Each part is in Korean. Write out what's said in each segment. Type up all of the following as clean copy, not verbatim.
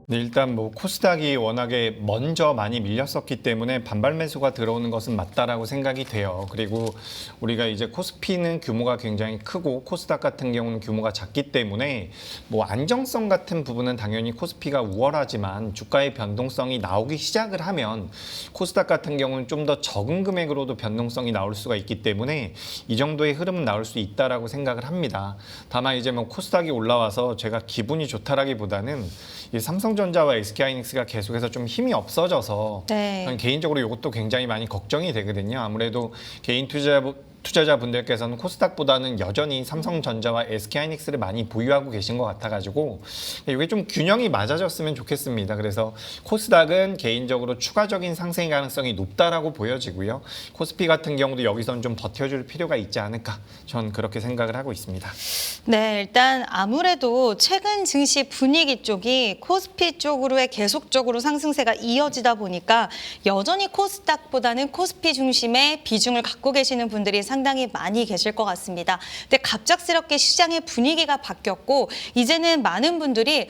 네, 일단 뭐 코스닥이 워낙에 먼저 많이 밀렸었기 때문에 반발 매수가 들어오는 것은 맞다라고 생각이 돼요. 그리고 우리가 이제 코스피는 규모가 굉장히 크고 코스닥 같은 경우는 규모가 작기 때문에 뭐 안정성 같은 부분은 당연히 코스피가 우월하지만 주가의 변동성이 나오기 시작을 하면 코스닥 같은 경우는 좀 더 적은 금액으로도 변동성이 나올 수가 있기 때문에 이 정도의 흐름은 나올 수 있다라고 생각을 합니다. 다만 이제 뭐 코스닥이 올라와서 제가 기분이 좋다라기보다는 이 삼성전자와 SK하이닉스가 계속해서 좀 힘이 없어져서 저는 개인적으로 이것도 굉장히 많이 걱정이 되거든요. 아무래도 개인 투자자분들께서는 코스닥보다는 여전히 삼성전자와 SK하이닉스를 많이 보유하고 계신 것 같아가지고 이게 좀 균형이 맞아졌으면 좋겠습니다. 그래서 코스닥은 개인적으로 추가적인 상승 가능성이 높다라고 보여지고요. 코스피 같은 경우도 여기서는 좀 버텨줄 필요가 있지 않을까 전 그렇게 생각을 하고 있습니다. 네, 일단 아무래도 최근 증시 분위기 쪽이 코스피 쪽으로의 계속적으로 상승세가 이어지다 보니까 여전히 코스닥보다는 코스피 중심의 비중을 갖고 계시는 분들이 상당히 많이 계실 것 같습니다. 근데 갑작스럽게 시장의 분위기가 바뀌었고 이제는 많은 분들이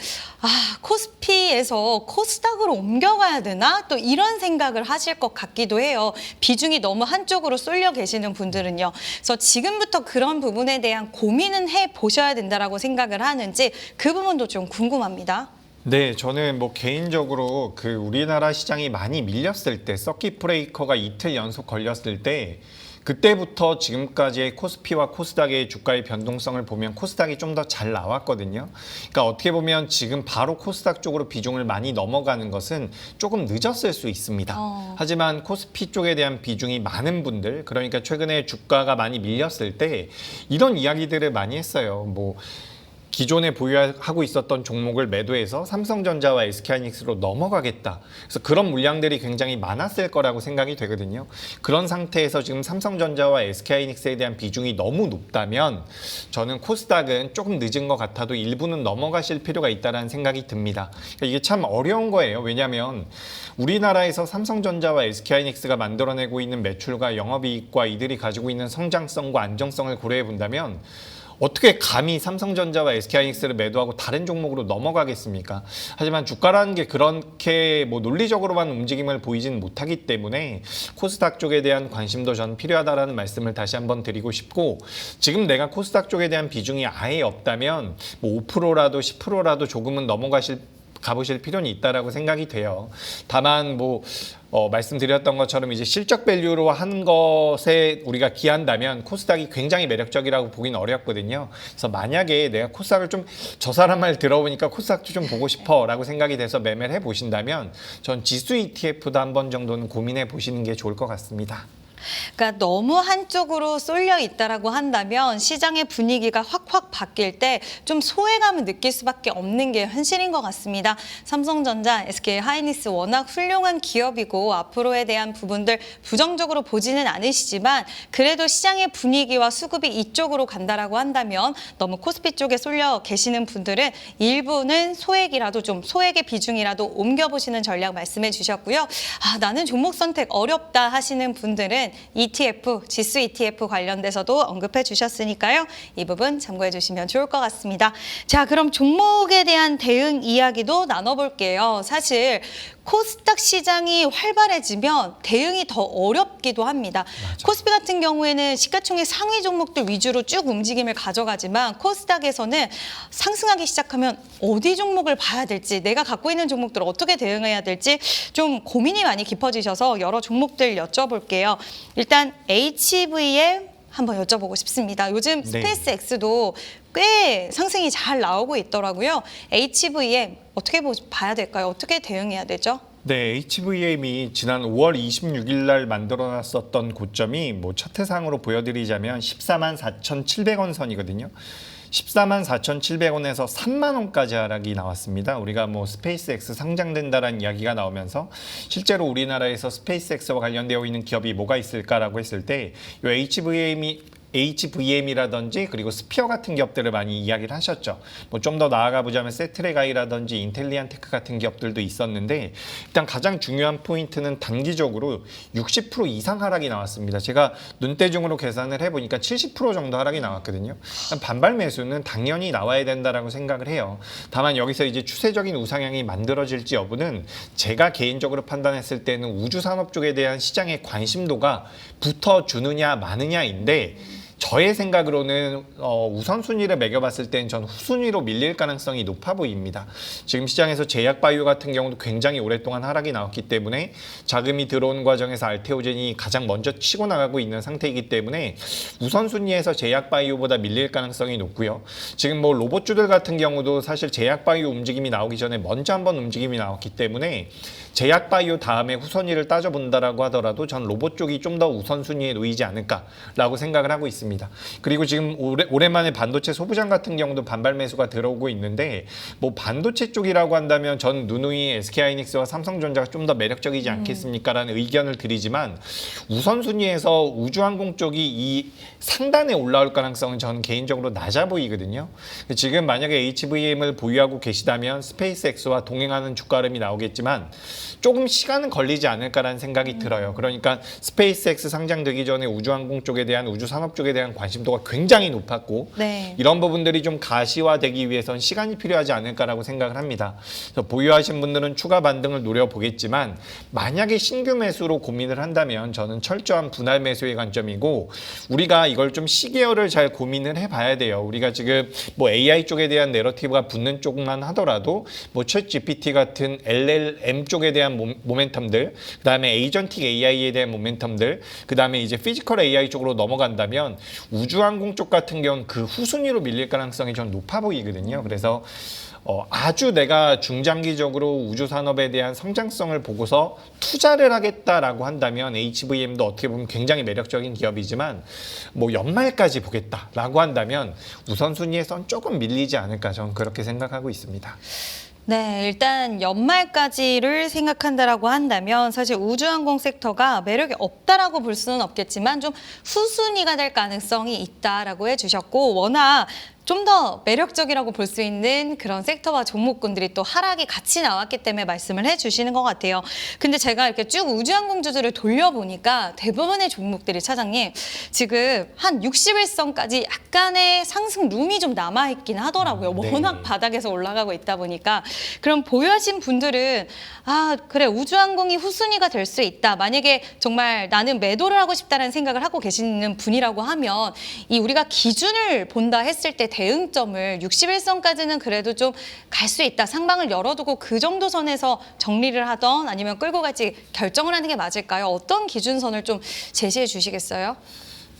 코스피에서 코스닥으로 옮겨가야 되나? 또 이런 생각을 하실 것 같기도 해요. 비중이 너무 한쪽으로 쏠려 계시는 분들은요. 그래서 지금부터 그런 부분에 대한 고민은 해보셔야 된다라고 생각을 하는지 그 부분도 좀 궁금합니다. 네, 저는 뭐 개인적으로 그 우리나라 시장이 많이 밀렸을 때 서킷 브레이커가 이틀 연속 걸렸을 때 그때부터 지금까지의 코스피와 코스닥의 주가의 변동성을 보면 코스닥이 좀 더 잘 나왔거든요. 그러니까 어떻게 보면 지금 바로 코스닥 쪽으로 비중을 많이 넘어가는 것은 조금 늦었을 수 있습니다. 하지만 코스피 쪽에 대한 비중이 많은 분들, 그러니까 최근에 주가가 많이 밀렸을 때 이런 이야기들을 많이 했어요. 뭐 기존에 보유하고 있었던 종목을 매도해서 삼성전자와 SK하이닉스로 넘어가겠다. 그래서 그런 물량들이 굉장히 많았을 거라고 생각이 되거든요. 그런 상태에서 지금 삼성전자와 SK하이닉스에 대한 비중이 너무 높다면 저는 코스닥은 조금 늦은 것 같아도 일부는 넘어가실 필요가 있다는 생각이 듭니다. 그러니까 이게 참 어려운 거예요. 왜냐하면 우리나라에서 삼성전자와 SK하이닉스가 만들어내고 있는 매출과 영업이익과 이들이 가지고 있는 성장성과 안정성을 고려해 본다면 어떻게 감히 삼성전자와 SK하이닉스를 매도하고 다른 종목으로 넘어가겠습니까? 하지만 주가라는 게 그렇게 뭐 논리적으로만 움직임을 보이지는 못하기 때문에 코스닥 쪽에 대한 관심도 저는 필요하다라는 말씀을 다시 한번 드리고 싶고 지금 내가 코스닥 쪽에 대한 비중이 아예 없다면 뭐 5%라도 10%라도 조금은 가보실 필요는 있다라고 생각이 돼요. 다만 뭐 말씀드렸던 것처럼 이제 실적 밸류로 하는 것에 우리가 기한다면 코스닥이 굉장히 매력적이라고 보긴 어렵거든요. 그래서 만약에 내가 코스닥을 좀 저 사람 말 들어보니까 코스닥도 좀 보고 싶어라고 생각이 돼서 매매를 해보신다면 전 지수 ETF도 한 번 정도는 고민해 보시는 게 좋을 것 같습니다. 그러니까 너무 한쪽으로 쏠려 있다라고 한다면 시장의 분위기가 확확 바뀔 때 좀 소외감을 느낄 수밖에 없는 게 현실인 것 같습니다. 삼성전자, SK하이닉스 워낙 훌륭한 기업이고 앞으로에 대한 부분들 부정적으로 보지는 않으시지만 그래도 시장의 분위기와 수급이 이쪽으로 간다라고 한다면 너무 코스피 쪽에 쏠려 계시는 분들은 일부는 소액의 비중이라도 옮겨보시는 전략 말씀해 주셨고요. 나는 종목 선택 어렵다 하시는 분들은 ETF, 지수 ETF 관련돼서도 언급해 주셨으니까요. 이 부분 참고해 주시면 좋을 것 같습니다. 자, 그럼 종목에 대한 대응 이야기도 나눠볼게요. 사실 코스닥 시장이 활발해지면 대응이 더 어렵기도 합니다. 맞아. 코스피 같은 경우에는 시가총액 상위 종목들 위주로 쭉 움직임을 가져가지만 코스닥에서는 상승하기 시작하면 어디 종목을 봐야 될지 내가 갖고 있는 종목들을 어떻게 대응해야 될지 좀 고민이 많이 깊어지셔서 여러 종목들 여쭤볼게요. 일단 HVM 한번 여쭤보고 싶습니다. 요즘 스페이스X도 꽤 상승이 잘 나오고 있더라고요. HVM 어떻게 봐야 될까요? 어떻게 대응해야 되죠? 네, HVM이 지난 5월 26일 날 만들어놨었던 고점이 뭐 차트상으로 보여드리자면 14만 4,700원 선이거든요. 14만 4,700원에서 3만 원까지 하락이 나왔습니다. 우리가 뭐 스페이스X 상장된다라는 이야기가 나오면서 실제로 우리나라에서 스페이스X와 관련되어 있는 기업이 뭐가 있을까라고 했을 때 이 HVM이라든지 그리고 스피어 같은 기업들을 많이 이야기를 하셨죠. 뭐 좀 더 나아가 보자면 세트레가이라든지 인텔리안테크 같은 기업들도 있었는데 일단 가장 중요한 포인트는 단기적으로 60% 이상 하락이 나왔습니다. 제가 눈대중으로 계산을 해보니까 70% 정도 하락이 나왔거든요. 반발 매수는 당연히 나와야 된다라고 생각을 해요. 다만 여기서 이제 추세적인 우상향이 만들어질지 여부는 제가 개인적으로 판단했을 때는 우주 산업 쪽에 대한 시장의 관심도가 붙어주느냐 마느냐인데 저의 생각으로는 우선순위를 매겨봤을 땐 전 후순위로 밀릴 가능성이 높아 보입니다. 지금 시장에서 제약바이오 같은 경우도 굉장히 오랫동안 하락이 나왔기 때문에 자금이 들어오는 과정에서 알테오젠이 가장 먼저 치고 나가고 있는 상태이기 때문에 우선순위에서 제약바이오보다 밀릴 가능성이 높고요. 지금 뭐 로봇주들 같은 경우도 사실 제약바이오 움직임이 나오기 전에 먼저 한번 움직임이 나왔기 때문에 제약바이오 다음에 후순위를 따져본다라고 하더라도 전 로봇 쪽이 좀 더 우선순위에 놓이지 않을까라고 생각을 하고 있습니다. 그리고 지금 오랜만에 반도체 소부장 같은 경우도 반발 매수가 들어오고 있는데 뭐 반도체 쪽이라고 한다면 전 누누이 SK하이닉스와 삼성전자가 좀 더 매력적이지 않겠습니까라는 의견을 드리지만 우선순위에서 우주항공 쪽이 이 상단에 올라올 가능성은 저는 개인적으로 낮아 보이거든요. 지금 만약에 HVM을 보유하고 계시다면 스페이스X와 동행하는 주가 흐름이 나오겠지만 조금 시간은 걸리지 않을까라는 생각이 들어요. 그러니까 스페이스X 상장되기 전에 우주항공 쪽에 대한 우주산업 쪽에 대한 관심도가 굉장히 높았고 네. 이런 부분들이 좀 가시화되기 위해선 시간이 필요하지 않을까라고 생각을 합니다. 그래서 보유하신 분들은 추가 반등을 노려보겠지만 만약에 신규 매수로 고민을 한다면 저는 철저한 분할 매수의 관점이고 우리가 이걸 좀 시계열을 잘 고민을 해봐야 돼요. 우리가 지금 뭐 AI 쪽에 대한 내러티브가 붙는 쪽만 하더라도 뭐 챗GPT 같은 LLM 쪽에 대한 모멘텀들, 그다음에 에이전틱 AI에 대한 모멘텀들, 그다음에 이제 피지컬 AI 쪽으로 넘어간다면 우주항공 쪽 같은 경우는 그 후순위로 밀릴 가능성이 좀 높아 보이거든요. 그래서 아주 내가 중장기적으로 우주 산업에 대한 성장성을 보고서 투자를 하겠다라고 한다면 HVM도 어떻게 보면 굉장히 매력적인 기업이지만 뭐 연말까지 보겠다라고 한다면 우선순위에선 조금 밀리지 않을까 저는 그렇게 생각하고 있습니다. 네, 일단 연말까지를 생각한다라고 한다면 사실 우주항공 섹터가 매력이 없다라고 볼 수는 없겠지만 좀 후순위가 될 가능성이 있다라고 해주셨고 워낙 좀 더 매력적이라고 볼 수 있는 그런 섹터와 종목군들이 또 하락이 같이 나왔기 때문에 말씀을 해주시는 것 같아요. 근데 제가 이렇게 쭉 우주항공주들을 돌려보니까 대부분의 종목들이 차장님 지금 한 60일선까지 약간의 상승 룸이 좀 남아있긴 하더라고요. 네. 워낙 바닥에서 올라가고 있다 보니까. 그럼 보유하신 분들은 아 그래 우주항공이 후순위가 될 수 있다. 만약에 정말 나는 매도를 하고 싶다는 생각을 하고 계시는 분이라고 하면 이 우리가 기준을 본다 했을 때 대응점을 61선까지는 그래도 좀 갈 수 있다. 상방을 열어두고 그 정도 선에서 정리를 하던 아니면 끌고 갈지 결정을 하는 게 맞을까요? 어떤 기준선을 좀 제시해 주시겠어요?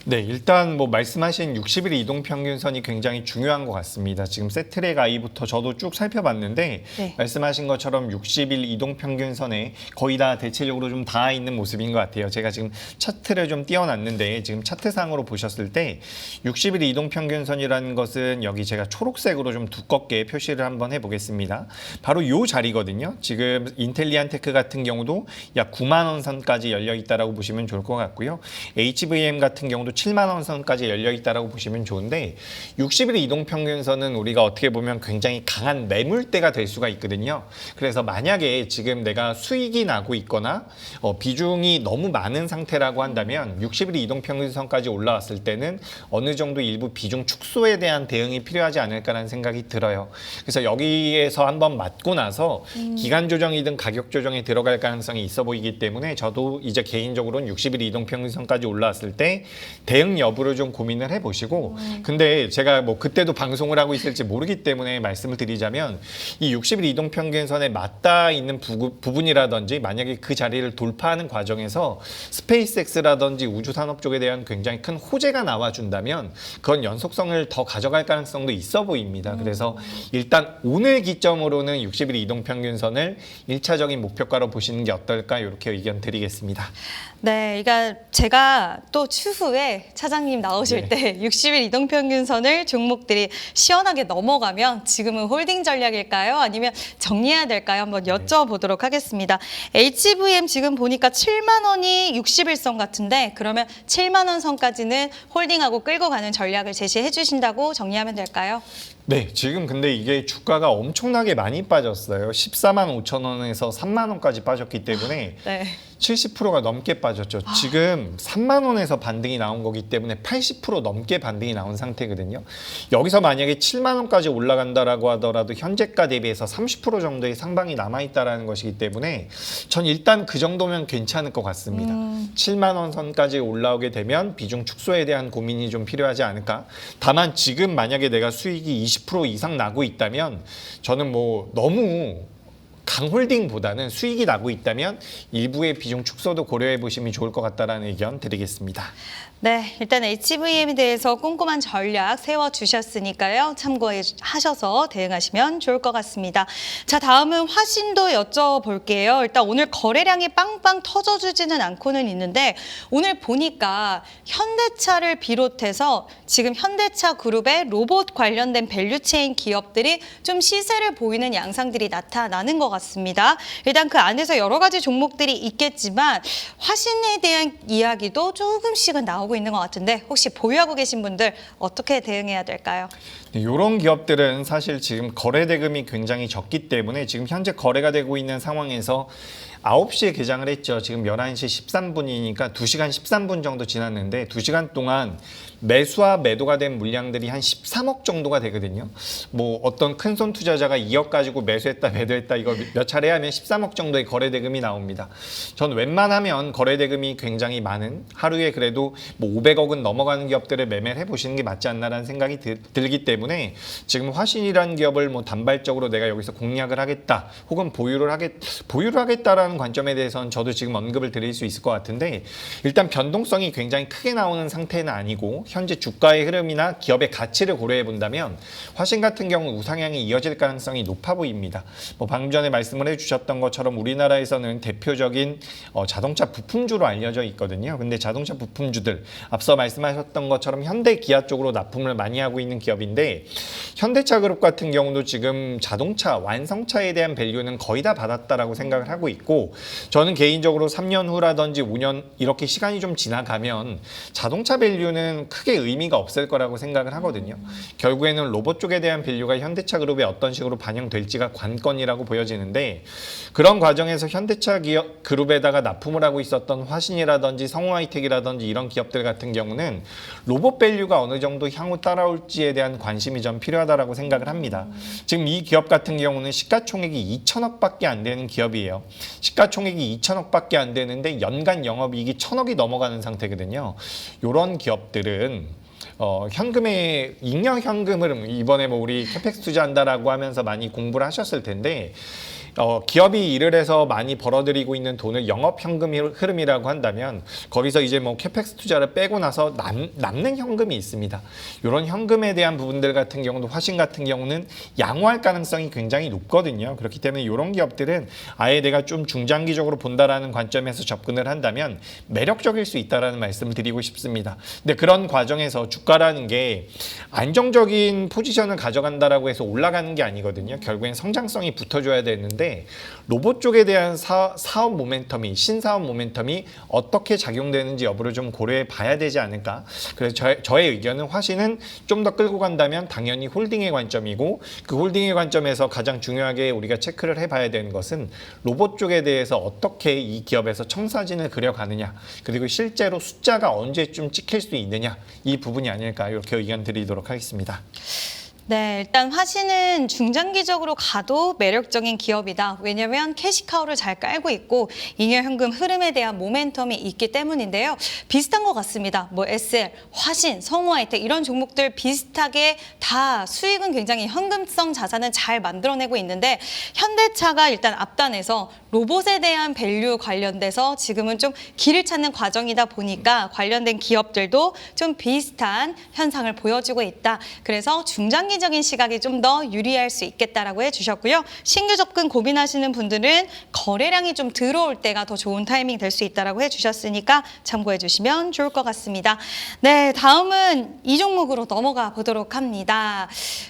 네, 일단 뭐 말씀하신 60일 이동평균선이 굉장히 중요한 것 같습니다. 지금 세트랙 I부터 저도 쭉 살펴봤는데 네. 말씀하신 것처럼 60일 이동평균선에 거의 다 대체적으로 좀 닿아 있는 모습인 것 같아요. 제가 지금 차트를 좀 띄워놨는데 지금 차트상으로 보셨을 때 60일 이동평균선이라는 것은 여기 제가 초록색으로 좀 두껍게 표시를 한번 해보겠습니다. 바로 이 자리거든요. 지금 인텔리안테크 같은 경우도 약 9만 원 선까지 열려 있다라고 보시면 좋을 것 같고요. HVM 같은 경우도 7만 원 선까지 열려 있다라고 보시면 좋은데 60일 이동평균선은 우리가 어떻게 보면 굉장히 강한 매물대가 될 수가 있거든요. 그래서 만약에 지금 내가 수익이 나고 있거나 비중이 너무 많은 상태라고 한다면 60일 이동평균선까지 올라왔을 때는 어느 정도 일부 비중 축소에 대한 대응이 필요하지 않을까라는 생각이 들어요. 그래서 여기에서 한번 맞고 나서 기간 조정이든 가격 조정에 들어갈 가능성이 있어 보이기 때문에 저도 이제 개인적으로는 60일 이동평균선까지 올라왔을 때 대응 여부를 좀 고민을 해보시고 근데 제가 뭐 그때도 방송을 하고 있을지 모르기 때문에 말씀을 드리자면 이 60일 이동평균선에 맞닿아 있는 부분이라든지 만약에 그 자리를 돌파하는 과정에서 스페이스X라든지 우주산업 쪽에 대한 굉장히 큰 호재가 나와준다면 그건 연속성을 더 가져갈 가능성도 있어 보입니다. 그래서 일단 오늘 기점으로는 60일 이동평균선을 1차적인 목표가로 보시는 게 어떨까 이렇게 의견 드리겠습니다. 네, 그러니까 제가 또 추후에 어제 차장님 나오실 때 60일 이동평균선을 종목들이 시원하게 넘어가면 지금은 홀딩 전략일까요? 아니면 정리해야 될까요? 한번 여쭤보도록 하겠습니다. HVM 지금 보니까 7만 원이 60일선 같은데 그러면 7만 원 선까지는 홀딩하고 끌고 가는 전략을 제시해 주신다고 정리하면 될까요? 네, 지금 근데 이게 주가가 엄청나게 많이 빠졌어요. 14만 5천 원에서 3만 원까지 빠졌기 때문에 네. 70%가 넘게 빠졌죠. 지금 3만 원에서 반등이 나온 거기 때문에 80% 넘게 반등이 나온 상태거든요. 여기서 만약에 7만 원까지 올라간다라고 하더라도 현재가 대비해서 30% 정도의 상방이 남아있다라는 것이기 때문에 전 일단 그 정도면 괜찮을 것 같습니다. 7만 원 선까지 올라오게 되면 비중 축소에 대한 고민이 좀 필요하지 않을까. 다만 지금 만약에 내가 수익이 20% 이상 나고 있다면 저는 뭐 너무 강홀딩보다는 수익이 나고 있다면 일부의 비중 축소도 고려해 보시면 좋을 것 같다라는 의견 드리겠습니다. 네, 일단 HVM에 대해서 꼼꼼한 전략 세워주셨으니까요. 참고하셔서 대응하시면 좋을 것 같습니다. 자, 다음은 화신도 여쭤볼게요. 일단 오늘 거래량이 빵빵 터져주지는 않고는 있는데 오늘 보니까 현대차를 비롯해서 지금 현대차 그룹의 로봇 관련된 밸류체인 기업들이 좀 시세를 보이는 양상들이 나타나는 것 같습니다. 일단 그 안에서 여러 가지 종목들이 있겠지만 화신에 대한 이야기도 조금씩은 나오고 있는 것 같은데 혹시 보유하고 계신 분들 어떻게 대응해야 될까요? 이런 기업들은 사실 지금 거래 대금이 굉장히 적기 때문에 지금 현재 거래가 되고 있는 상황에서 9시에 개장을 했죠. 지금 11시 13분이니까 2시간 13분 정도 지났는데 2시간 동안 매수와 매도가 된 물량들이 한 13억 정도가 되거든요. 뭐 어떤 큰손 투자자가 2억 가지고 매수했다 매도했다 이거 몇 차례 하면 13억 정도의 거래 대금이 나옵니다. 전 웬만하면 거래 대금이 굉장히 많은 하루에 그래도 뭐 500억은 넘어가는 기업들을 매매를 해보시는 게 맞지 않나라는 생각이 들기 때문에 지금 화신이라는 기업을 뭐 단발적으로 내가 여기서 공략을 하겠다 혹은 보유를 하겠다라는 관점에 대해서는 저도 지금 언급을 드릴 수 있을 것 같은데 일단 변동성이 굉장히 크게 나오는 상태는 아니고 현재 주가의 흐름이나 기업의 가치를 고려해 본다면 화신 같은 경우 우상향이 이어질 가능성이 높아 보입니다. 뭐 방금 전에 말씀을 해주셨던 것처럼 우리나라에서는 대표적인 자동차 부품주로 알려져 있거든요. 근데 자동차 부품주들 앞서 말씀하셨던 것처럼 현대 기아 쪽으로 납품을 많이 하고 있는 기업인데 현대차 그룹 같은 경우도 지금 자동차 완성차에 대한 밸류는 거의 다 받았다라고 생각을 하고 있고 저는 개인적으로 3년 후라든지 5년 이렇게 시간이 좀 지나가면 자동차 밸류는 크게 의미가 없을 거라고 생각을 하거든요. 결국에는 로봇 쪽에 대한 밸류가 현대차 그룹에 어떤 식으로 반영될지가 관건이라고 보여지는데 그런 과정에서 현대차 기업 그룹에다가 납품을 하고 있었던 화신이라든지 성우하이텍이라든지 이런 기업들 같은 경우는 로봇 밸류가 어느 정도 향후 따라올지에 대한 관심이 좀 필요하다라고 생각을 합니다. 지금 이 기업 같은 경우는 시가총액이 2천억밖에 안 되는 기업이에요. 시가총액이 2천억밖에 안 되는데 연간 영업이익이 1,000억이 넘어가는 상태거든요. 이런 기업들은 현금의 잉여 현금 흐름 이번에 뭐 우리 캐펙스 투자한다라고 하면서 많이 공부를 하셨을 텐데 기업이 일을 해서 많이 벌어들이고 있는 돈을 영업 현금 흐름이라고 한다면 거기서 이제 뭐 캐펙스 투자를 빼고 나서 남는 현금이 있습니다. 이런 현금에 대한 부분들 같은 경우도 화신 같은 경우는 양호할 가능성이 굉장히 높거든요. 그렇기 때문에 이런 기업들은 아예 내가 좀 중장기적으로 본다라는 관점에서 접근을 한다면 매력적일 수 있다라는 말씀을 드리고 싶습니다. 근데 그런 과정에서 주가라는 게 안정적인 포지션을 가져간다라고 해서 올라가는 게 아니거든요. 결국엔 성장성이 붙어줘야 되는데 로봇 쪽에 대한 사업 모멘텀이 신사업 모멘텀이 어떻게 작용되는지 여부를 좀 고려해 봐야 되지 않을까. 그래서 저의 의견은 화신은 좀 더 끌고 간다면 당연히 홀딩의 관점이고 그 홀딩의 관점에서 가장 중요하게 우리가 체크를 해봐야 되는 것은 로봇 쪽에 대해서 어떻게 이 기업에서 청사진을 그려가느냐 그리고 실제로 숫자가 언제쯤 찍힐 수 있느냐 이 부분이 아닐까 이렇게 의견 드리도록 하겠습니다. 네, 일단 화신은 중장기적으로 가도 매력적인 기업이다. 왜냐하면 캐시카우를 잘 깔고 있고 잉여 현금 흐름에 대한 모멘텀이 있기 때문인데요. 비슷한 것 같습니다. 뭐 SL, 화신, 성우하이텍 이런 종목들 비슷하게 다 수익은 굉장히 현금성 자산은 잘 만들어내고 있는데 현대차가 일단 앞단에서 로봇에 대한 밸류 관련돼서 지금은 좀 길을 찾는 과정이다 보니까 관련된 기업들도 좀 비슷한 현상을 보여주고 있다. 그래서 중장기 합리적인 시각이 좀 더 유리할 수 있겠다라고 해주셨고요. 신규 접근 고민하시는 분들은 거래량이 좀 들어올 때가 더 좋은 타이밍 될 수 있다라고 해주셨으니까 참고해 주시면 좋을 것 같습니다. 네, 다음은 이 종목으로 넘어가 보도록 합니다.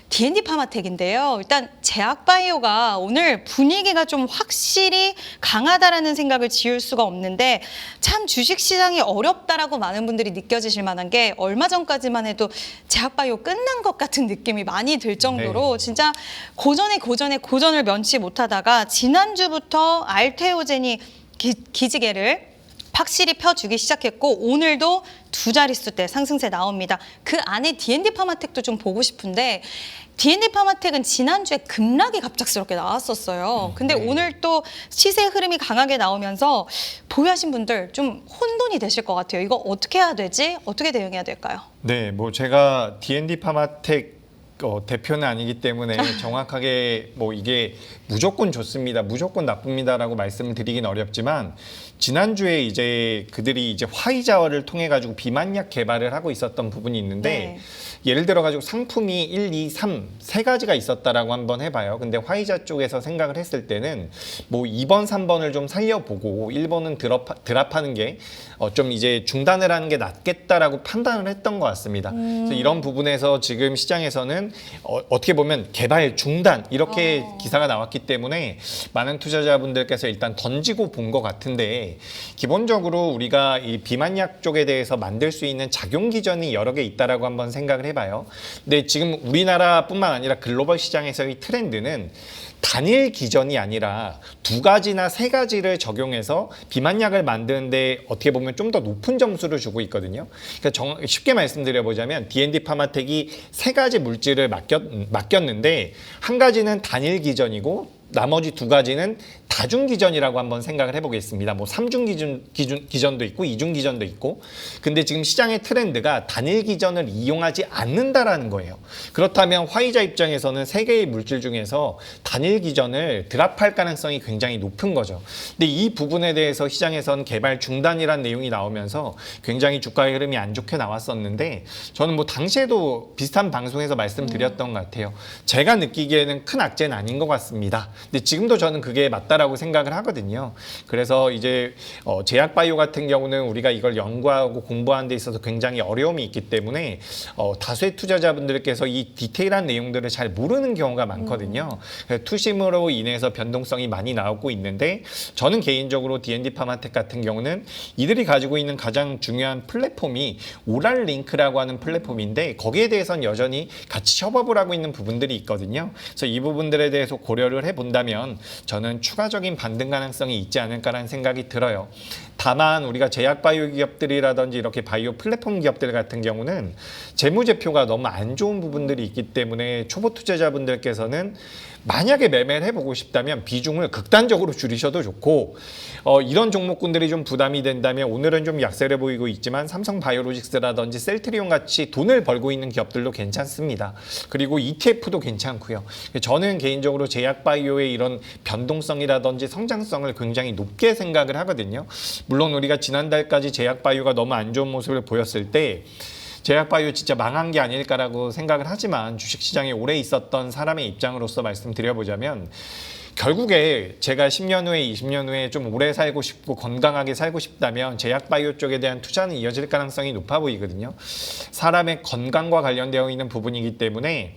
D&D 파마텍인데요. 일단 제약바이오가 오늘 분위기가 좀 확실히 강하다라는 생각을 지울 수가 없는데 참 주식시장이 어렵다라고 많은 분들이 느껴지실 만한 게 얼마 전까지만 해도 제약바이오 끝난 것 같은 느낌이 많이 들 정도로 진짜 고전을 면치 못하다가 지난주부터 알테오젠이 기지개를 확실히 펴주기 시작했고 오늘도 두 자릿수대 상승세 나옵니다. 그 안에 D&D 파마텍도 좀 보고 싶은데 D&D 파마텍은 지난주에 급락이 갑작스럽게 나왔었어요. 근데 오늘 또 시세 흐름이 강하게 나오면서 보유하신 분들 좀 혼돈이 되실 것 같아요. 이거 어떻게 해야 되지? 어떻게 대응해야 될까요? 네, 뭐 제가 D&D 파마텍 대표는 아니기 때문에 정확하게 뭐 이게 무조건 좋습니다, 무조건 나쁩니다라고 말씀을 드리긴 어렵지만 지난주에 이제 그들이 이제 화이자를 통해 가지고 비만약 개발을 하고 있었던 부분이 있는데 예를 들어 가지고 상품이 1, 2, 3 세 가지가 있었다라고 한번 해봐요. 근데 화이자 쪽에서 생각을 했을 때는 뭐 2번, 3번을 좀 살려보고 1번은 드랍하는 게 좀 이제 중단을 하는 게 낫겠다라고 판단을 했던 것 같습니다. 그래서 이런 부분에서 지금 시장에서는 어떻게 보면 개발 중단 이렇게 기사가 나왔기 때문에 많은 투자자분들께서 일단 던지고 본 것 같은데 기본적으로 우리가 이 비만약 쪽에 대해서 만들 수 있는 작용 기전이 여러 개 있다라고 한번 생각을 해봐요. 근데 지금 우리나라뿐만 아니라 글로벌 시장에서의 트렌드는 단일 기전이 아니라 두 가지나 세 가지를 적용해서 비만약을 만드는데 어떻게 보면 좀 더 높은 점수를 주고 있거든요. 그러니까 쉽게 말씀드려보자면 D&D 파마텍이 세 가지 물질을 맡겼는데 한 가지는 단일 기전이고 나머지 두 가지는 다중 기전이라고 한번 생각을 해보겠습니다. 뭐 3중 기전도 있고 2중 기전도 있고. 근데 지금 시장의 트렌드가 단일 기전을 이용하지 않는다라는 거예요. 그렇다면 화이자 입장에서는 세 개의 물질 중에서 단일 기전을 드랍할 가능성이 굉장히 높은 거죠. 근데 이 부분에 대해서 시장에서는 개발 중단이라는 내용이 나오면서 굉장히 주가의 흐름이 안 좋게 나왔었는데 저는 뭐 당시에도 비슷한 방송에서 말씀드렸던 것 같아요. 제가 느끼기에는 큰 악재는 아닌 것 같습니다. 근데 지금도 저는 그게 맞다라고 생각을 하거든요. 그래서 이제 제약바이오 같은 경우는 우리가 이걸 연구하고 공부하는 데 있어서 굉장히 어려움이 있기 때문에 다수의 투자자분들께서 이 디테일한 내용들을 잘 모르는 경우가 많거든요. 그래서 투심으로 인해서 변동성이 많이 나오고 있는데 저는 개인적으로 D&D 파마텍 같은 경우는 이들이 가지고 있는 가장 중요한 플랫폼이 오랄링크라고 하는 플랫폼인데 거기에 대해서는 여전히 같이 협업을 하고 있는 부분들이 있거든요. 그래서 이 부분들에 대해서 고려를 해본다면 저는 추가적인 반등 가능성이 있지 않을까라는 생각이 들어요. 다만 우리가 제약바이오 기업들이라든지 이렇게 바이오 플랫폼 기업들 같은 경우는 재무제표가 너무 안 좋은 부분들이 있기 때문에 초보 투자자분들께서는 만약에 매매를 해보고 싶다면 비중을 극단적으로 줄이셔도 좋고 이런 종목군들이 좀 부담이 된다면 오늘은 좀 약세를 보이고 있지만 삼성바이오로직스라든지 셀트리온 같이 돈을 벌고 있는 기업들도 괜찮습니다. 그리고 ETF도 괜찮고요. 저는 개인적으로 제약바이오의 이런 변동성이라든지 성장성을 굉장히 높게 생각을 하거든요. 물론 우리가 지난달까지 제약바이오가 너무 안 좋은 모습을 보였을 때 제약바이오 진짜 망한 게 아닐까라고 생각을 하지만 주식시장에 오래 있었던 사람의 입장으로서 말씀드려보자면 결국에 제가 10년 후에 20년 후에 좀 오래 살고 싶고 건강하게 살고 싶다면 제약바이오 쪽에 대한 투자는 이어질 가능성이 높아 보이거든요. 사람의 건강과 관련되어 있는 부분이기 때문에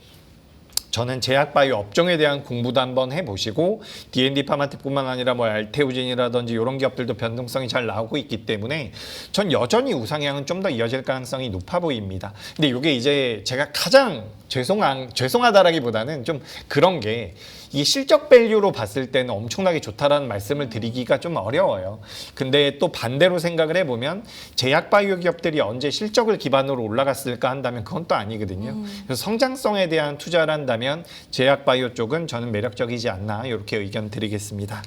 저는 제약바이오 업종에 대한 공부도 한번 해보시고 D&D 파마텍뿐만 아니라 뭐 알테오젠이라든지 이런 기업들도 변동성이 잘 나오고 있기 때문에 전 여전히 우상향은 좀 더 이어질 가능성이 높아 보입니다. 근데 이게 이제 제가 가장 죄송하다라기보다는 좀 그런 게 이 실적 밸류로 봤을 때는 엄청나게 좋다라는 말씀을 드리기가 좀 어려워요. 근데 또 반대로 생각을 해보면 제약바이오 기업들이 언제 실적을 기반으로 올라갔을까 한다면 그건 또 아니거든요. 그래서 성장성에 대한 투자를 한다면 제약바이오 쪽은 저는 매력적이지 않나 이렇게 의견 드리겠습니다.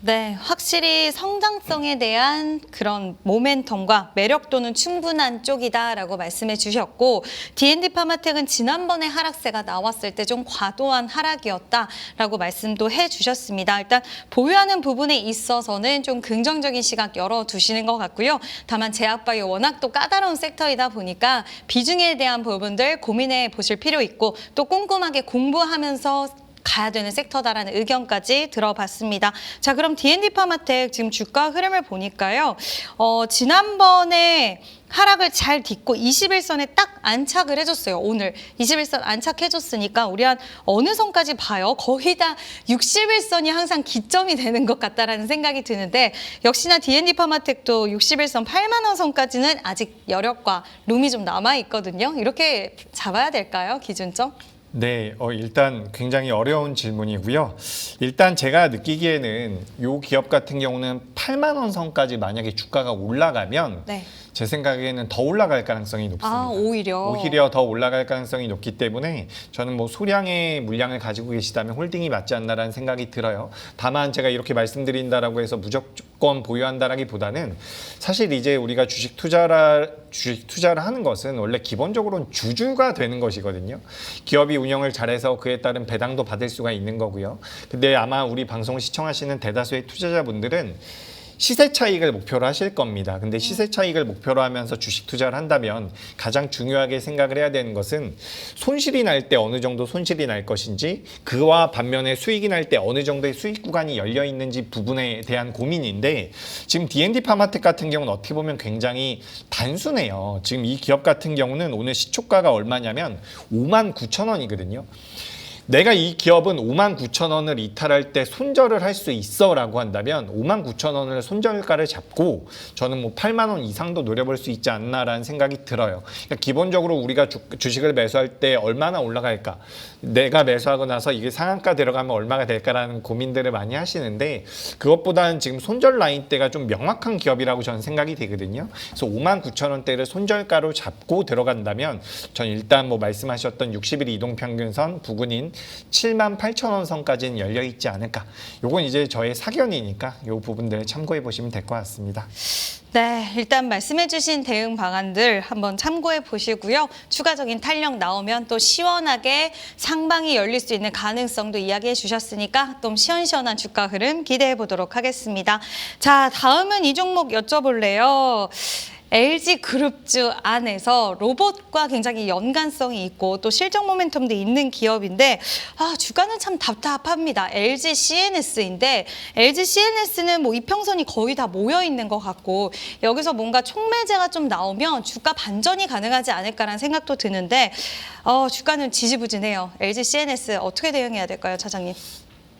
네, 확실히 성장성에 대한 그런 모멘텀과 매력도는 충분한 쪽이다라고 말씀해 주셨고, D&D 파마텍은 지난번에 하락세가 나왔을 때 좀 과도한 하락이었다라고 말씀도 해 주셨습니다. 일단 보유하는 부분에 있어서는 좀 긍정적인 시각 열어두시는 것 같고요. 다만 제약바이오 워낙 또 까다로운 섹터이다 보니까 비중에 대한 부분들 고민해 보실 필요 있고, 또 꼼꼼하게 공부하면서 가야 되는 섹터다라는 의견까지 들어봤습니다. 자, 그럼 D&D 파마텍 지금 주가 흐름을 보니까요. 지난번에 하락을 잘 딛고 21선에 딱 안착을 해줬어요. 오늘 21선 안착해줬으니까 우리 한 어느 선까지 봐요? 거의 다 61선이 항상 기점이 되는 것 같다라는 생각이 드는데, 역시나 D&D 파마텍도 61선 8만 원 선까지는 아직 여력과 룸이 좀 남아있거든요. 이렇게 잡아야 될까요? 기준점? 네, 일단 굉장히 어려운 질문이고요. 일단 제가 느끼기에는 이 기업 같은 경우는 8만 원 선까지 만약에 주가가 올라가면 네. 제 생각에는 더 올라갈 가능성이 높습니다. 아, 오히려 더 올라갈 가능성이 높기 때문에 저는 뭐 소량의 물량을 가지고 계시다면 홀딩이 맞지 않나라는 생각이 들어요. 다만 제가 이렇게 말씀드린다라고 해서 무조건 보유한다라기보다는 사실 이제 우리가 주식 투자를 하는 것은 원래 기본적으로는 주주가 되는 것이거든요. 기업이 운영을 잘해서 그에 따른 배당도 받을 수가 있는 거고요. 근데 아마 우리 방송을 시청하시는 대다수의 투자자분들은 시세 차익을 목표로 하실 겁니다. 근데 시세 차익을 목표로 하면서 주식 투자를 한다면 가장 중요하게 생각을 해야 되는 것은 손실이 날 때 어느 정도 손실이 날 것인지, 그와 반면에 수익이 날 때 어느 정도의 수익 구간이 열려 있는지 부분에 대한 고민인데, 지금 D&D 파마텍 같은 경우는 어떻게 보면 굉장히 단순해요. 지금 이 기업 같은 경우는 오늘 시초가가 얼마냐면 59,000원이거든요. 내가 이 기업은 59,000원을 이탈할 때 손절을 할 수 있어 라고 한다면 59,000원을 손절가를 잡고 저는 뭐 8만 원 이상도 노려볼 수 있지 않나라는 생각이 들어요. 그러니까 기본적으로 우리가 주식을 매수할 때 얼마나 올라갈까, 내가 매수하고 나서 이게 상한가 들어가면 얼마가 될까라는 고민들을 많이 하시는데, 그것보다는 지금 손절 라인대가 좀 명확한 기업이라고 저는 생각이 되거든요. 그래서 59,000원대를 손절가로 잡고 들어간다면 전 일단 뭐 말씀하셨던 60일 이동평균선 부근인 78,000원 선까지는 열려 있지 않을까. 요건 이제 저의 사견이니까 요 부분들 참고해 보시면 될 것 같습니다. 네, 일단 말씀해주신 대응 방안들 한번 참고해 보시고요. 추가적인 탄력 나오면 또 시원하게 상방이 열릴 수 있는 가능성도 이야기해 주셨으니까 좀 시원시원한 주가 흐름 기대해 보도록 하겠습니다. 자, 다음은 이 종목 여쭤볼래요. LG그룹주 안에서 로봇과 굉장히 연관성이 있고 또 실적 모멘텀도 있는 기업인데, 주가는 참 답답합니다. LG CNS인데 LG CNS는 뭐 이평선이 거의 다 모여 있는 것 같고, 여기서 뭔가 촉매제가 좀 나오면 주가 반전이 가능하지 않을까라는 생각도 드는데, 주가는 지지부진해요. LG CNS 어떻게 대응해야 될까요, 차장님?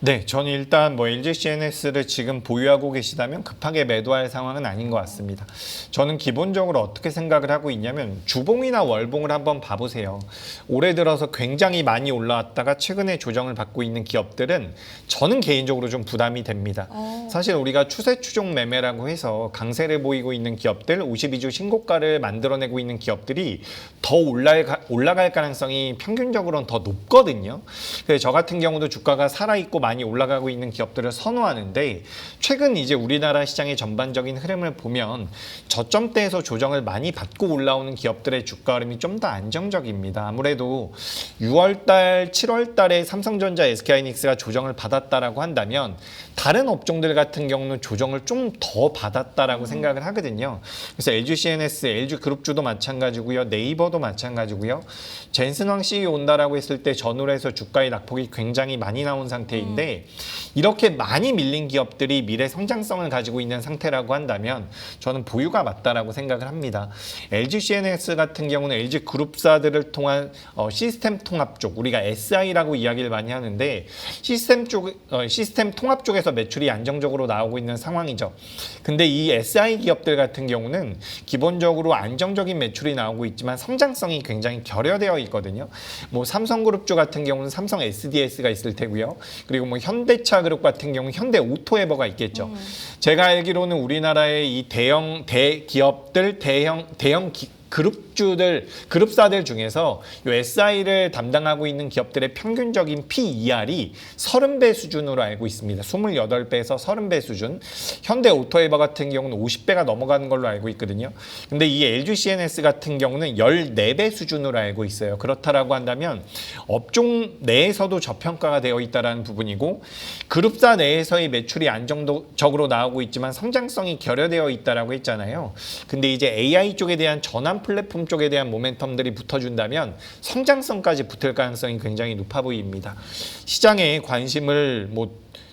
네, 저는 일단 뭐 LG CNS를 지금 보유하고 계시다면 급하게 매도할 상황은 아닌 것 같습니다. 저는 기본적으로 어떻게 생각을 하고 있냐면, 주봉이나 월봉을 한번 봐보세요. 올해 들어서 굉장히 많이 올라왔다가 최근에 조정을 받고 있는 기업들은 저는 개인적으로 좀 부담이 됩니다. 사실 우리가 추세 추종 매매라고 해서 강세를 보이고 있는 기업들, 52주 신고가를 만들어내고 있는 기업들이 더 올라갈 가능성이 평균적으로는 더 높거든요. 그래서 저 같은 경우도 주가가 살아있고 많이 올라가고 있는 기업들을 선호하는데, 최근 이제 우리나라 시장의 전반적인 흐름을 보면 저점대에서 조정을 많이 받고 올라오는 기업들의 주가 흐름이 좀 더 안정적입니다. 아무래도 6월달, 7월달에 삼성전자, SK하이닉스가 조정을 받았다라고 한다면 다른 업종들 같은 경우는 조정을 좀 더 받았다라고 생각을 하거든요. 그래서 LG CNS, LG 그룹주도 마찬가지고요, 네이버도 마찬가지고요. 젠슨왕 CEO 온다라고 했을 때 전후에서 주가의 낙폭이 굉장히 많이 나온 상태인데, 이렇게 많이 밀린 기업들이 미래 성장성을 가지고 있는 상태라고 한다면 저는 보유가 맞다라고 생각을 합니다. LG CNS 같은 경우는 LG 그룹사들을 통한 시스템 통합 쪽, 우리가 SI라고 이야기를 많이 하는데, 시스템 통합 쪽에서 매출이 안정적으로 나오고 있는 상황이죠. 근데 이 SI 기업들 같은 경우는 기본적으로 안정적인 매출이 나오고 있지만 성장성이 굉장히 결여되어 있거든요. 뭐 삼성그룹주 같은 경우는 삼성 SDS가 있을 테고요. 그리고 뭐 현대차 그룹 같은 경우는 현대오토에버가 있겠죠. 제가 알기로는 우리나라의 이 대형 대기업들, 대형 그룹사들 중에서 요 SI를 담당하고 있는 기업들의 평균적인 PER이 30배 수준으로 알고 있습니다. 28배에서 30배 수준. 현대 오토에버 같은 경우는 50배가 넘어가는 걸로 알고 있거든요. 근데 이 LG CNS 같은 경우는 14배 수준으로 알고 있어요. 그렇다라고 한다면 업종 내에서도 저평가가 되어 있다는 부분이고, 그룹사 내에서의 매출이 안정적으로 나오고 있지만 성장성이 결여되어 있다라고 했잖아요. 근데 이제 AI 쪽에 대한 전환 플랫폼 쪽에 대한 모멘텀들이 붙어준다면 성장성까지 붙을 가능성이 굉장히 높아 보입니다. 시장에 관심을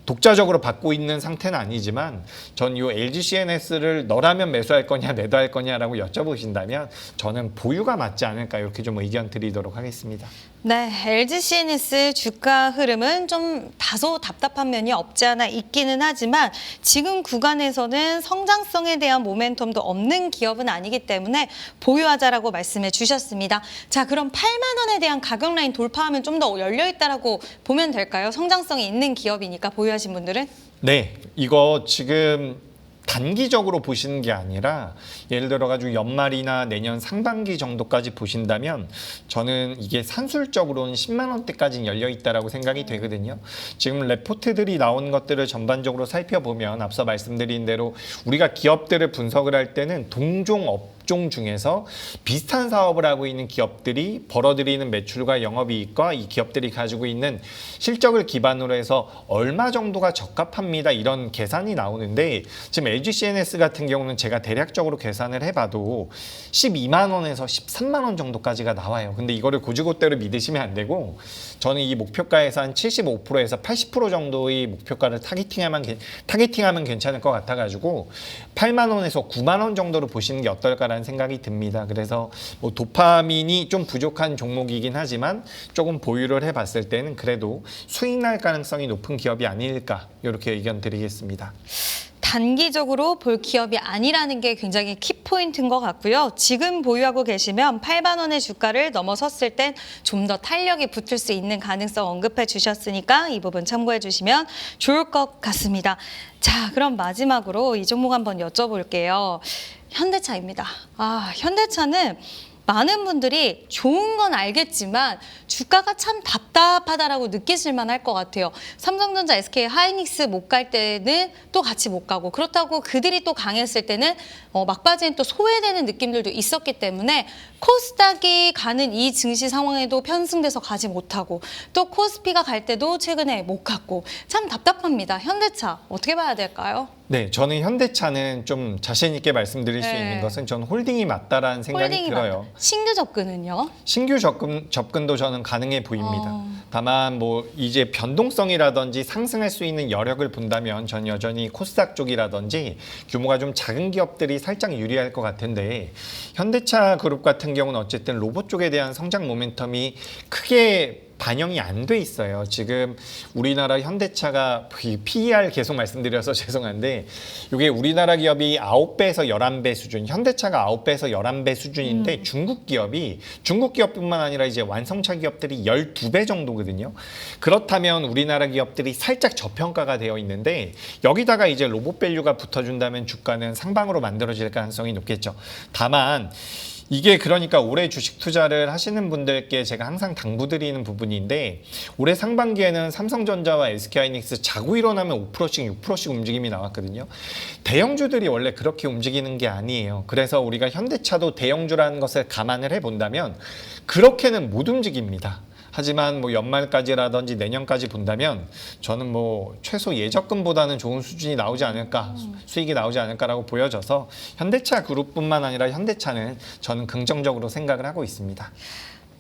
독자적으로 받고 있는 상태는 아니지만 전 이 LG CNS를 너라면 매수할 거냐 매도할 거냐라고 여쭤보신다면 저는 보유가 맞지 않을까, 이렇게 좀 의견 드리도록 하겠습니다. 네, LG CNS 주가 흐름은 좀 다소 답답한 면이 없지 않아 있기는 하지만 지금 구간에서는 성장성에 대한 모멘텀도 없는 기업은 아니기 때문에 보유하자라고 말씀해 주셨습니다. 자, 그럼 8만 원에 대한 가격 라인 돌파하면 좀 더 열려 있다라고 보면 될까요? 성장성이 있는 기업이니까 보유하신 분들은? 네, 이거 지금 단기적으로 보시는 게 아니라 예를 들어가지고 연말이나 내년 상반기 정도까지 보신다면 저는 이게 산술적으로는 10만 원대까지는 열려 있다라고 생각이 되거든요. 지금 레포트들이 나온 것들을 전반적으로 살펴보면 앞서 말씀드린 대로 우리가 기업들을 분석을 할 때는 동종 업종 중에서 비슷한 사업을 하고 있는 기업들이 벌어들이는 매출과 영업이익과 이 기업들이 가지고 있는 실적을 기반으로 해서 얼마 정도가 적합합니다, 이런 계산이 나오는데, 지금 LG CNS 같은 경우는 제가 대략적으로 계산을 해봐도 12만 원에서 13만 원 정도까지가 나와요. 근데 이거를 고지고대로 믿으시면 안 되고, 저는 이 목표가에서 한 75%에서 80% 정도의 목표가를 타겟팅하면 괜찮을 것 같아가지고 8만 원에서 9만 원 정도로 보시는 게 어떨까라는 생각이 듭니다. 그래서 도파민이 좀 부족한 종목이긴 하지만 조금 보유를 해봤을 때는 그래도 수익 날 가능성이 높은 기업이 아닐까, 이렇게 의견 드리겠습니다. 단기적으로 볼 기업이 아니라는 게 굉장히 키포인트인 것 같고요. 지금 보유하고 계시면 8만 원의 주가를 넘어섰을 땐 좀 더 탄력이 붙을 수 있는 가능성 언급해 주셨으니까 이 부분 참고해 주시면 좋을 것 같습니다. 자, 그럼 마지막으로 이 종목 한번 여쭤볼게요. 현대차입니다. 현대차는 많은 분들이 좋은 건 알겠지만 주가가 참 답답하다라고 느끼실 만할 것 같아요. 삼성전자, SK 하이닉스 못 갈 때는 또 같이 못 가고, 그렇다고 그들이 또 강했을 때는 막바지엔 또 소외되는 느낌들도 있었기 때문에 코스닥이 가는 이 증시 상황에도 편승돼서 가지 못하고, 또 코스피가 갈 때도 최근에 못 갔고, 참 답답합니다. 현대차 어떻게 봐야 될까요? 네, 저는 현대차는 좀 자신 있게 말씀드릴 수 네. 있는 것은 저는 홀딩이 맞다라는 생각이 들어요. 신규 접근은요? 신규 접근도 저는 가능해 보입니다. 다만 이제 변동성이라든지 상승할 수 있는 여력을 본다면 전 여전히 코스닥 쪽이라든지 규모가 좀 작은 기업들이 살짝 유리할 것 같은데, 현대차 그룹 같은 경우는 어쨌든 로봇 쪽에 대한 성장 모멘텀이 크게 반영이 안 돼 있어요. 지금 우리나라 현대차가 PER 계속 말씀드려서 죄송한데, 이게 우리나라 기업이 9배에서 11배 수준, 현대차가 9배에서 11배 수준인데 중국 기업뿐만 아니라 이제 완성차 기업들이 12배 정도거든요. 그렇다면 우리나라 기업들이 살짝 저평가가 되어 있는데, 여기다가 이제 로봇 밸류가 붙어준다면 주가는 상방으로 만들어질 가능성이 높겠죠. 다만 이게 그러니까 올해 주식 투자를 하시는 분들께 제가 항상 당부드리는 부분인데, 올해 상반기에는 삼성전자와 SK하이닉스 자고 일어나면 5%씩 6%씩 움직임이 나왔거든요. 대형주들이 원래 그렇게 움직이는 게 아니에요. 그래서 우리가 현대차도 대형주라는 것을 감안을 해본다면 그렇게는 못 움직입니다. 하지만 연말까지라든지 내년까지 본다면 저는 최소 예적금보다는 좋은 수준이 나오지 않을까, 수익이 나오지 않을까라고 보여져서 현대차 그룹뿐만 아니라 현대차는 저는 긍정적으로 생각을 하고 있습니다.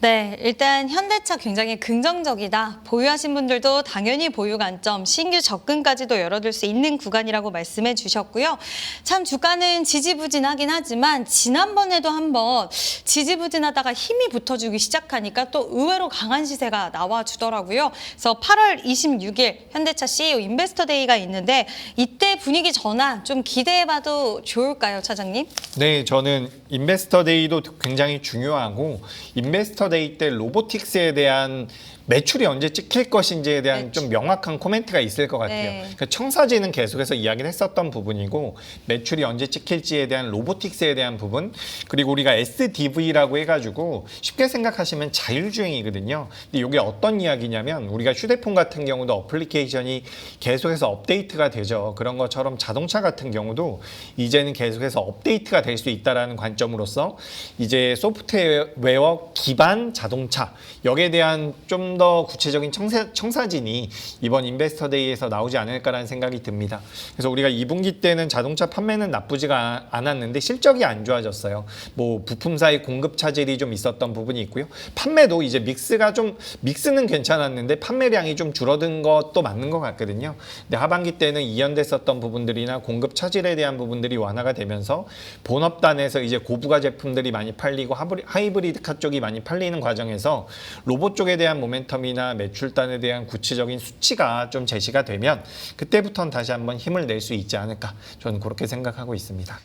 네, 일단 현대차 굉장히 긍정적이다. 보유하신 분들도 당연히 보유 관점, 신규 접근까지도 열어둘 수 있는 구간이라고 말씀해 주셨고요. 참 주가는 지지부진하긴 하지만 지난번에도 한번 지지부진하다가 힘이 붙어주기 시작하니까 또 의외로 강한 시세가 나와주더라고요. 그래서 8월 26일 현대차 CEO 인베스터 데이가 있는데 이때 분위기 전환 좀 기대해봐도 좋을까요, 차장님? 네, 저는 인베스터 데이도 굉장히 중요하고, 인베스터 데이 때 로보틱스에 대한 매출이 언제 찍힐 것인지에 대한 매출. 좀 명확한 코멘트가 있을 것 같아요. 네. 그러니까 청사진은 계속해서 이야기를 했었던 부분이고 매출이 언제 찍힐지에 대한 로보틱스에 대한 부분 그리고 우리가 SDV라고 해가지고 쉽게 생각하시면 자율주행이거든요. 근데 이게 어떤 이야기냐면 우리가 휴대폰 같은 경우도 어플리케이션이 계속해서 업데이트가 되죠. 그런 것처럼 자동차 같은 경우도 이제는 계속해서 업데이트가 될 수 있다라는 관점으로서 이제 소프트웨어 기반 자동차 여기에 대한 좀 더 구체적인 청사진이 이번 인베스터 데이에서 나오지 않을까라는 생각이 듭니다. 그래서 우리가 2분기 때는 자동차 판매는 나쁘지가 않았는데 실적이 안 좋아졌어요. 뭐 부품사의 공급 차질이 좀 있었던 부분이 있고요. 판매도 이제 믹스는 괜찮았는데 판매량이 좀 줄어든 것도 맞는 것 같거든요. 근데 하반기 때는 이연됐었던 부분들이나 공급 차질에 대한 부분들이 완화가 되면서 본업단에서 이제 고부가 제품들이 많이 팔리고 하이브리드카 쪽이 많이 팔리는 과정에서 로봇 쪽에 대한 모멘텀이나 매출단에 대한 구체적인 수치가 좀 제시가 되면 그때부터는 다시 한번 힘을 낼 수 있지 않을까 저는 그렇게 생각하고 있습니다.